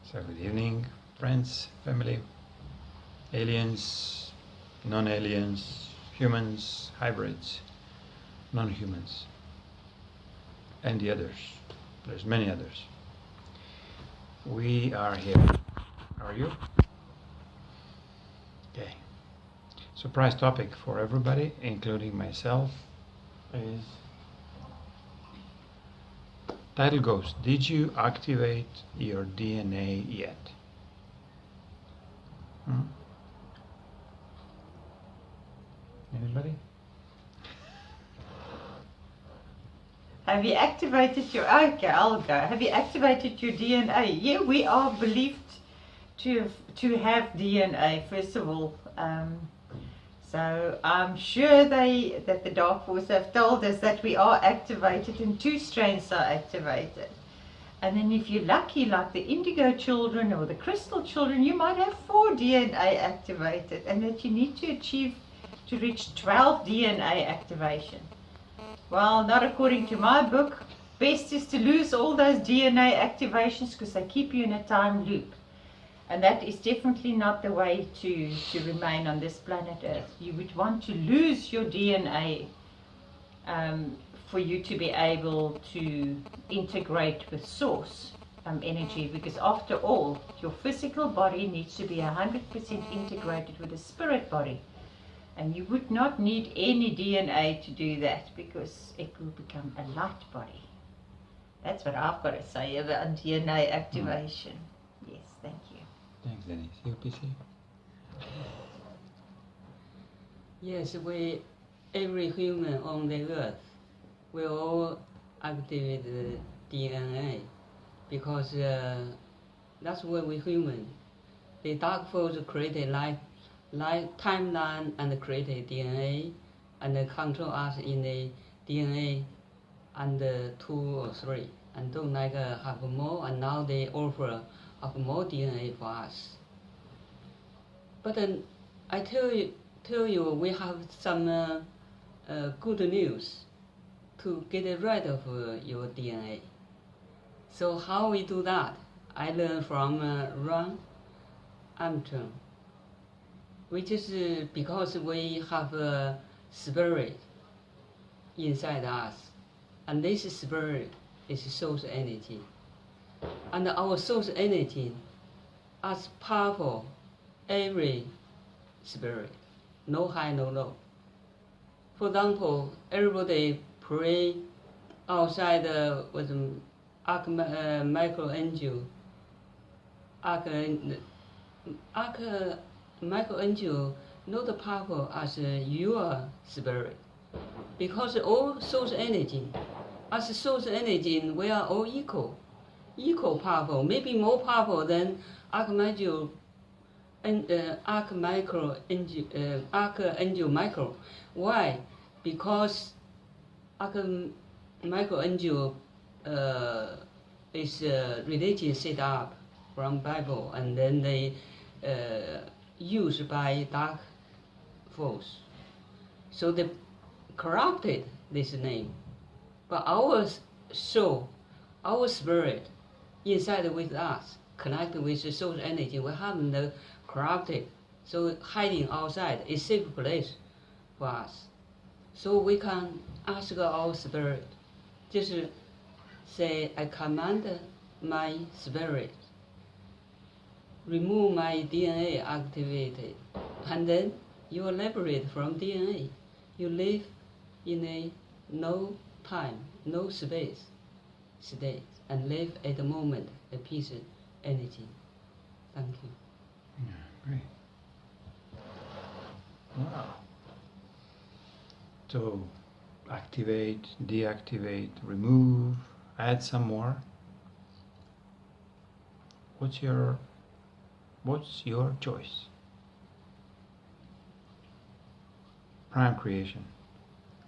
So good evening, friends, family, aliens, non-aliens, humans, hybrids, non-humans, and the others. There's many others. We are here. Are you? Okay. Surprise topic for everybody, including myself, is title goes, did you activate your DNA yet? Anybody? Have you activated your, okay, I'll go. Have you activated your DNA? Yeah, we are believed to have DNA, first of all. So I'm sure that the Dark Force have told us that we are activated and 2 strains are activated. And then if you're lucky, like the indigo children or the crystal children, you might have 4 DNA activated, and that you need to reach 12 DNA activation. Well, not according to my book. Best is to lose all those DNA activations because they keep you in a time loop. And that is definitely not the way to remain on this planet Earth. You would want to lose your DNA for you to be able to integrate with source energy, because after all, your physical body needs to be 100% integrated with the spirit body. And you would not need any DNA to do that, because it will become a light body. That's what I've got to say about DNA activation. Yes, thank you. Thanks, Dennis. You, PC? Yes, every human on the earth will all activate the DNA, because that's what we human. The Dark Force created life timeline and created DNA and control us in the DNA under 2 or 3, and don't like have more, and now they offer of more DNA for us. But I tell you, we have some good news to get rid of your DNA. So how we do that? I learned from Ron Armstrong, which is because we have a spirit inside us, and this spirit is source energy. And our source energy is powerful, every spirit, no high, no low. For example, everybody pray outside with Michelangelo. Michelangelo not powerful as your spirit, because all source energy, as source energy, we are all equal powerful, maybe more powerful than Archangel Michael. Why? Because Michelangelo is religion set up from Bible, and then they used by Dark Force. So they corrupted this name. But our soul, our spirit, inside with us, connected with the source energy, we haven't corrupted. So hiding outside is safe place for us. So we can ask our spirit, just say, I command my spirit, remove my DNA activated, and then you are liberated from DNA. You live in a no time, no space state, and live at the moment, a peace energy. Thank you. Yeah, great. Wow. So, activate, deactivate, remove, add some more. What's your choice? Prime creation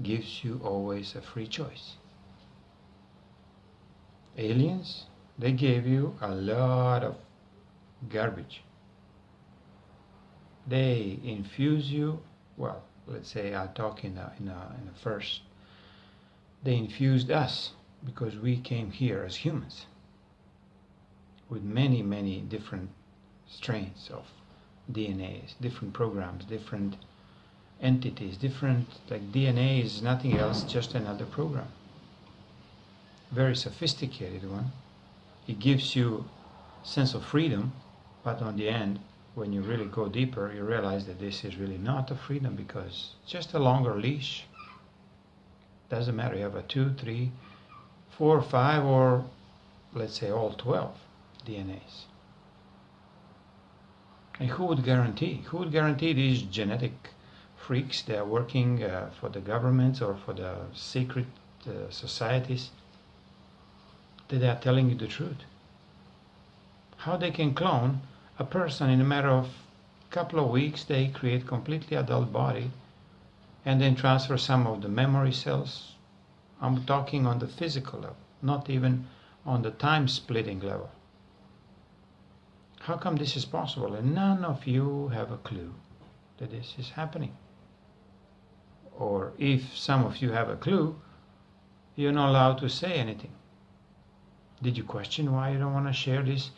gives you always a free choice. Aliens, they gave you a lot of garbage. They infuse you, well, let's say I'll talk in a first. They infused us because we came here as humans. with many, many different strains of DNAs, different programs, different entities, different, like DNA is nothing else, just another program. Very sophisticated one. It gives you sense of freedom, but on the end, when you really go deeper, you realize that this is really not a freedom, because it's just a longer leash. Doesn't matter, you have a 2, 3, 4, 5, or let's say all 12 DNAs. And who would guarantee? Who would guarantee these genetic freaks that are working for the governments or for the secret societies that they are telling you the truth? How they can clone a person in a matter of a couple of weeks? They create completely adult body and then transfer some of the memory cells. I'm talking on the physical level, not even on the time splitting level. How come this is possible? And none of you have a clue that this is happening. Or if some of you have a clue, you're not allowed to say anything. Did you question why you don't want to share this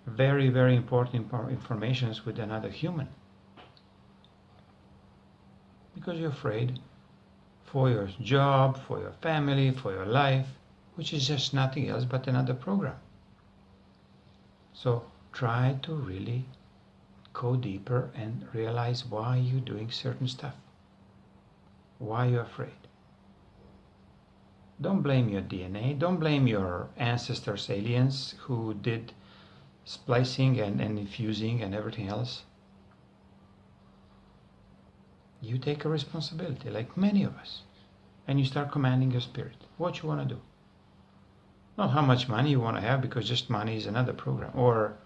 very, very important information with another human? Because you're afraid for your job, for your family, for your life, which is just nothing else but another program. So try to really go deeper and realize why you're doing certain stuff, why you're afraid. Don't blame your DNA, don't blame your ancestors, aliens who did splicing and infusing and everything else. You take a responsibility, like many of us, and you start commanding your spirit what you want to do. Not how much money you want to have, because just money is another program. Or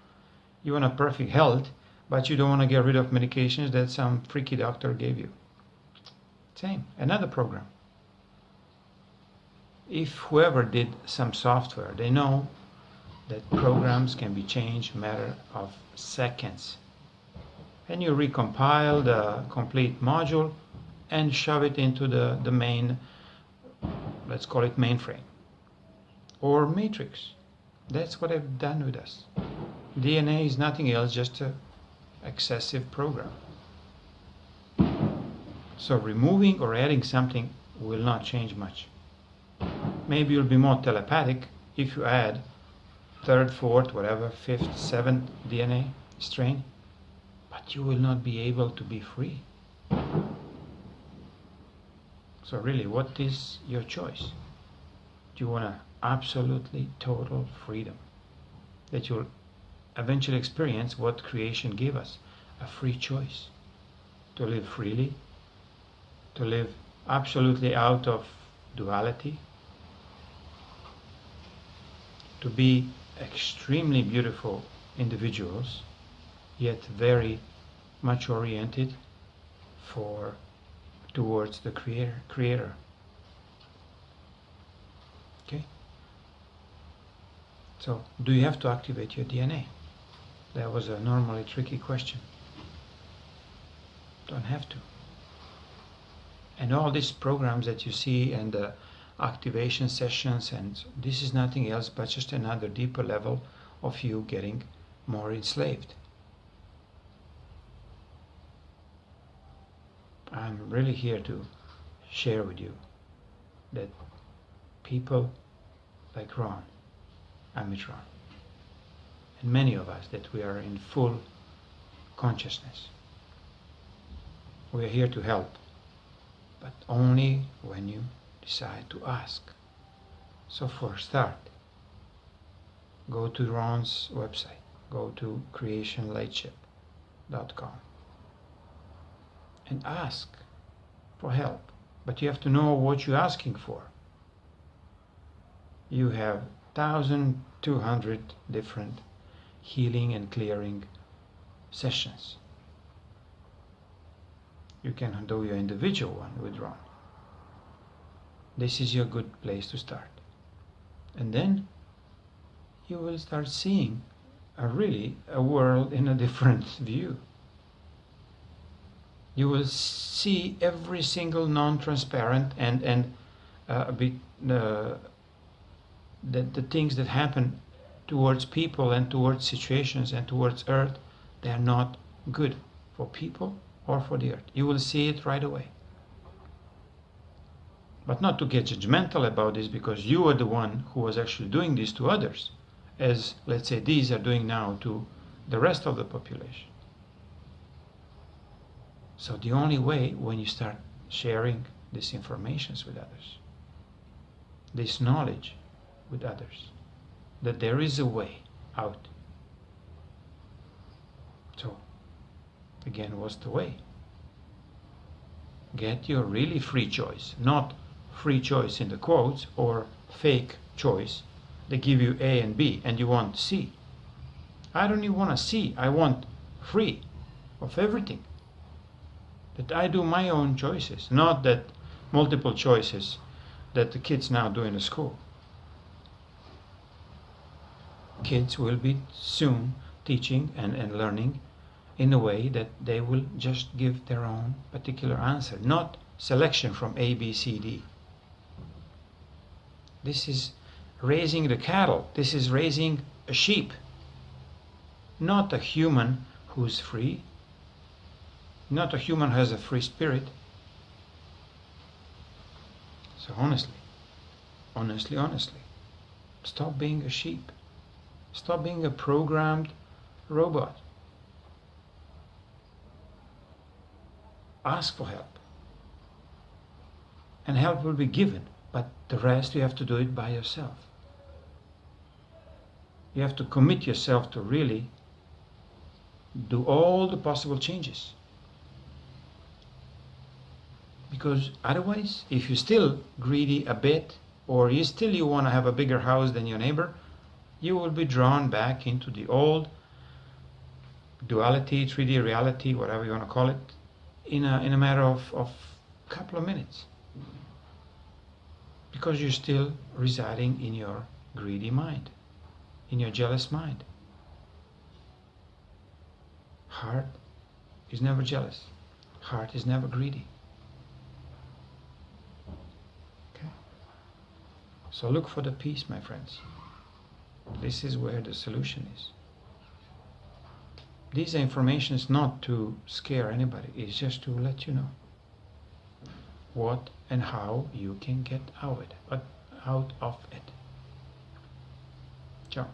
you want a perfect health, but you don't want to get rid of medications that some freaky doctor gave you. Same, another program. If whoever did some software, they know that programs can be changed in a matter of seconds. And you recompile the complete module and shove it into the main, let's call it mainframe or matrix. That's what I've done with us. DNA is nothing else, just an excessive program. So removing or adding something will not change much. Maybe you'll be more telepathic if you add third, fourth, whatever, fifth, seventh DNA strain, but you will not be able to be free. So really, what is your choice? Do you want absolutely total freedom, that you'll eventually experience what creation gave us, a free choice to live freely, to live absolutely out of duality, to be extremely beautiful individuals, yet very much oriented towards the creator. Okay? So, do you have to activate your DNA? That was a normally tricky question. Don't have to. And all these programs that you see and the activation sessions, and this is nothing else but just another deeper level of you getting more enslaved. I'm really here to share with you that people like Ron, Amitron, and many of us, that we are in full consciousness. We are here to help, but only when you decide to ask. So for a start, go to Ron's website, go to creationlightship.com and ask for help. But you have to know what you're asking for. You have 1,200 different healing and clearing sessions. You can do your individual one with Ron. This is your good place to start. And then you will start seeing a world in a different view. You will see every single non-transparent and the things that happen towards people and towards situations and towards earth, they are not good for people or for the earth. You will see it right away. But not to get judgmental about this, because you are the one who was actually doing this to others, as, let's say, these are doing now to the rest of the population. So the only way, when you start sharing these informations with others, this knowledge with others, that there is a way out. So, again, what's the way? Get your really free choice, not free choice in the quotes or fake choice. They give you A and B and you want C. I don't even want a C. I want free of everything. That I do my own choices, not that multiple choices that the kids now do in the school. Kids will be soon teaching and learning in a way that they will just give their own particular answer, not selection from A, B, C, D. This is raising the cattle. This is raising a sheep, not a human who's free, not a human who has a free spirit. So honestly, stop being a sheep. Stop being a programmed robot. Ask for help. And help will be given, but the rest you have to do it by yourself. You have to commit yourself to really do all the possible changes. Because otherwise, if you're still greedy a bit, or you want to have a bigger house than your neighbor, you will be drawn back into the old duality, 3D reality, whatever you want to call it, in a matter of a couple of minutes. Because you're still residing in your greedy mind, in your jealous mind. Heart is never jealous. Heart is never greedy. Okay? So look for the peace, my friends. This is where the solution is. This information is not to scare anybody. It's just to let you know what and how you can get out of it. Ciao.